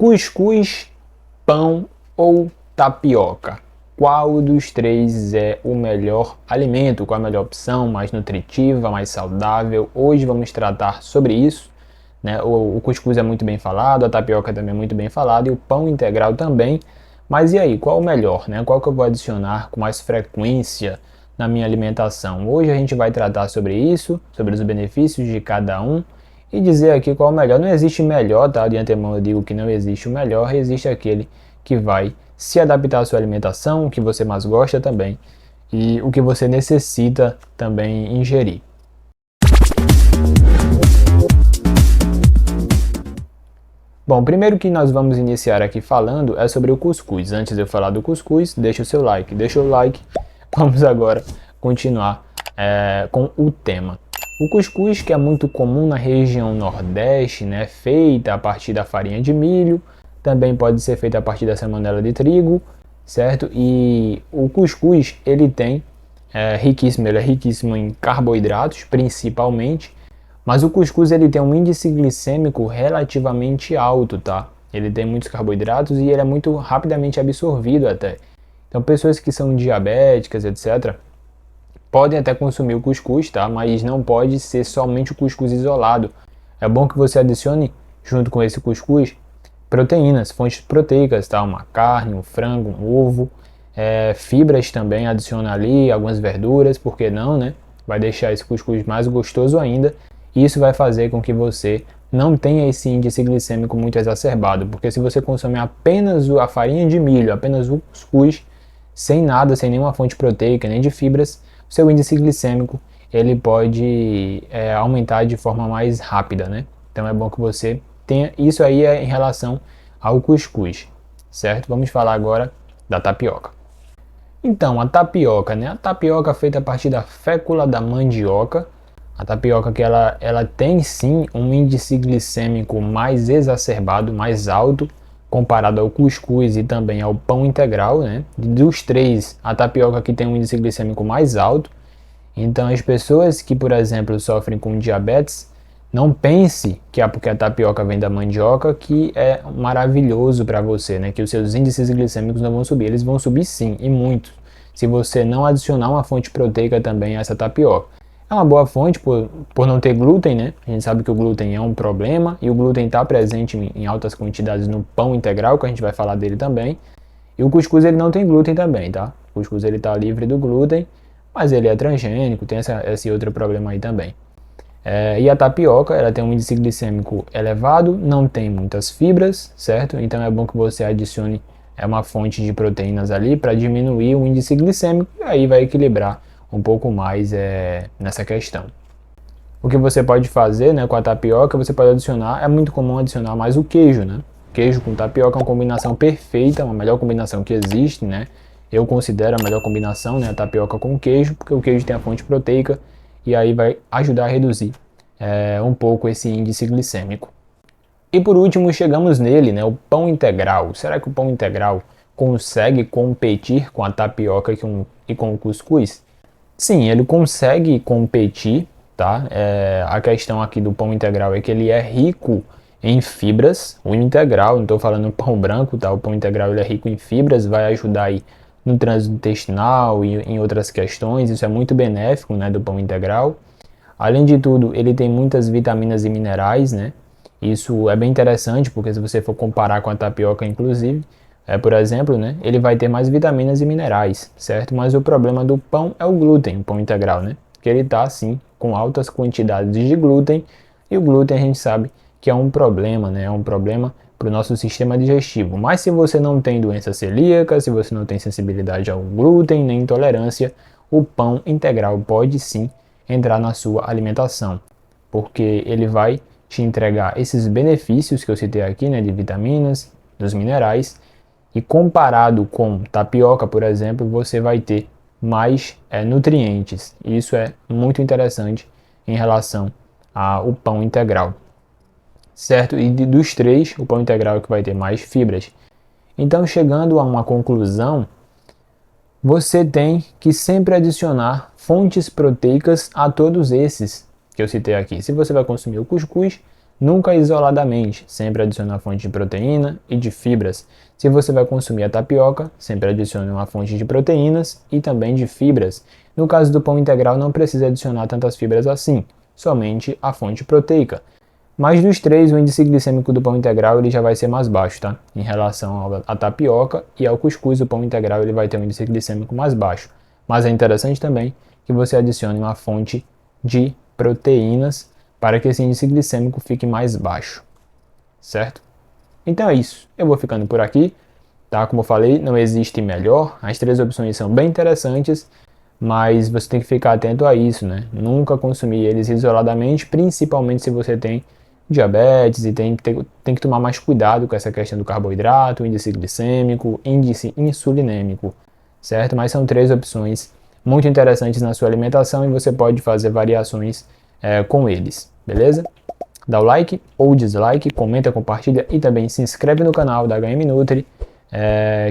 Cuscuz, pão ou tapioca? Qual dos três é o melhor alimento? Qual a melhor opção, mais nutritiva, mais saudável? Hoje vamos tratar sobre isso, né? O cuscuz é muito bem falado, a tapioca também é muito bem falado e o pão integral também. Mas e aí, qual o melhor, né? Qual que eu vou adicionar com mais frequência na minha alimentação? Hoje a gente vai tratar sobre isso, sobre os benefícios de cada um e dizer aqui qual é o melhor. Não existe melhor, tá? De antemão eu digo que não existe o melhor, existe aquele que vai se adaptar à sua alimentação, o que você mais gosta também e o que você necessita também ingerir. Bom, primeiro que nós vamos iniciar aqui falando é sobre o cuscuz. Antes de eu falar do cuscuz, deixa o seu like. Deixa o like. Vamos agora continuar com o tema. O cuscuz, que é muito comum na região Nordeste, né, feita a partir da farinha de milho, também pode ser feita a partir da semanela de trigo, certo? E o cuscuz, ele é riquíssimo em carboidratos, principalmente, mas o cuscuz ele tem um índice glicêmico relativamente alto, tá? Ele tem muitos carboidratos e ele é muito rapidamente absorvido até. Então, pessoas que são diabéticas, etc., podem até consumir o cuscuz, tá? Mas não pode ser somente o cuscuz isolado. É bom que você adicione, junto com esse cuscuz, proteínas, fontes proteicas, tá? Uma carne, um frango, um ovo, fibras também, adiciona ali, algumas verduras, por que não, né? Vai deixar esse cuscuz mais gostoso ainda. E isso vai fazer com que você não tenha esse índice glicêmico muito exacerbado, porque se você consome apenas a farinha de milho, apenas o cuscuz, sem nada, sem nenhuma fonte proteica, nem de fibras, seu índice glicêmico ele pode aumentar de forma mais rápida, né? Então é bom que você tenha isso aí em relação ao cuscuz, certo? Vamos falar agora da tapioca. Então, a tapioca, né? A tapioca feita a partir da fécula da mandioca. A tapioca que ela tem sim um índice glicêmico mais exacerbado, mais alto, comparado ao cuscuz e também ao pão integral, né? Dos três, a tapioca que tem um índice glicêmico mais alto. Então, as pessoas que, por exemplo, sofrem com diabetes, não pense que é porque a tapioca vem da mandioca que é maravilhoso para você, né? Que os seus índices glicêmicos não vão subir. Eles vão subir sim, e muito, se você não adicionar uma fonte proteica também a essa tapioca. É uma boa fonte por não ter glúten, né? A gente sabe que o glúten é um problema e o glúten está presente em altas quantidades no pão integral, que a gente vai falar dele também. E o cuscuz ele não tem glúten também, tá? O cuscuz ele está livre do glúten, mas ele é transgênico, tem esse outro problema aí também. E a tapioca, ela tem um índice glicêmico elevado, não tem muitas fibras, certo? Então é bom que você adicione uma fonte de proteínas ali para diminuir o índice glicêmico e aí vai equilibrar um pouco mais nessa questão. O que você pode fazer, né, com a tapioca, você pode adicionar, é muito comum adicionar mais o queijo, né? Queijo com tapioca é uma combinação perfeita, uma melhor combinação que existe, né? Eu considero a melhor combinação, né, a tapioca com queijo, porque o queijo tem a fonte proteica e aí vai ajudar a reduzir um pouco esse índice glicêmico. E por último chegamos nele, né, o pão integral. Será que o pão integral consegue competir com a tapioca e com o cuscuz? Sim, ele consegue competir, tá? A questão aqui do pão integral é que ele é rico em fibras. O integral, não estou falando pão branco, tá? O pão integral ele é rico em fibras, vai ajudar aí no trânsito intestinal e em outras questões. Isso é muito benéfico, né, do pão integral. Além de tudo, ele tem muitas vitaminas e minerais, né? Isso é bem interessante, porque se você for comparar com a tapioca, inclusive, por exemplo, né, ele vai ter mais vitaminas e minerais, certo? Mas o problema do pão é o glúten, o pão integral, né? Que ele tá, sim, com altas quantidades de glúten, e o glúten a gente sabe que é um problema, né? É um problema para o nosso sistema digestivo. Mas se você não tem doença celíaca, se você não tem sensibilidade ao glúten, nem intolerância, o pão integral pode sim entrar na sua alimentação, porque ele vai te entregar esses benefícios que eu citei aqui, né, de vitaminas, dos minerais, e comparado com tapioca, por exemplo, você vai ter mais nutrientes. Isso é muito interessante em relação ao pão integral, certo? E dos três, o pão integral é que vai ter mais fibras. Então, chegando a uma conclusão, você tem que sempre adicionar fontes proteicas a todos esses que eu citei aqui. Se você vai consumir o cuscuz, nunca isoladamente, sempre adicione uma fonte de proteína e de fibras. Se você vai consumir a tapioca, sempre adicione uma fonte de proteínas e também de fibras. No caso do pão integral, não precisa adicionar tantas fibras assim, somente a fonte proteica. Mas dos três, o índice glicêmico do pão integral ele já vai ser mais baixo, tá? Em relação à tapioca e ao cuscuz, o pão integral ele vai ter um índice glicêmico mais baixo. Mas é interessante também que você adicione uma fonte de proteínas para que esse índice glicêmico fique mais baixo, certo? Então é isso. Eu vou ficando por aqui, tá? Como eu falei, não existe melhor. As três opções são bem interessantes, mas você tem que ficar atento a isso, né? Nunca consumir eles isoladamente, principalmente se você tem diabetes e tem que tomar mais cuidado com essa questão do carboidrato, índice glicêmico, índice insulinêmico, certo? Mas são três opções muito interessantes na sua alimentação e você pode fazer variações com eles, beleza? Dá o like ou dislike, comenta, compartilha e também se inscreve no canal da HM Nutri,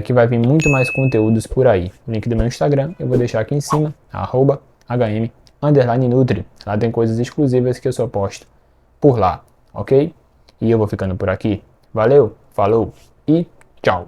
que vai vir muito mais conteúdos por aí. O link do meu Instagram eu vou deixar aqui em cima, @hm_nutri. Lá tem coisas exclusivas que eu só posto por lá, ok? E eu vou ficando por aqui. Valeu, falou e tchau!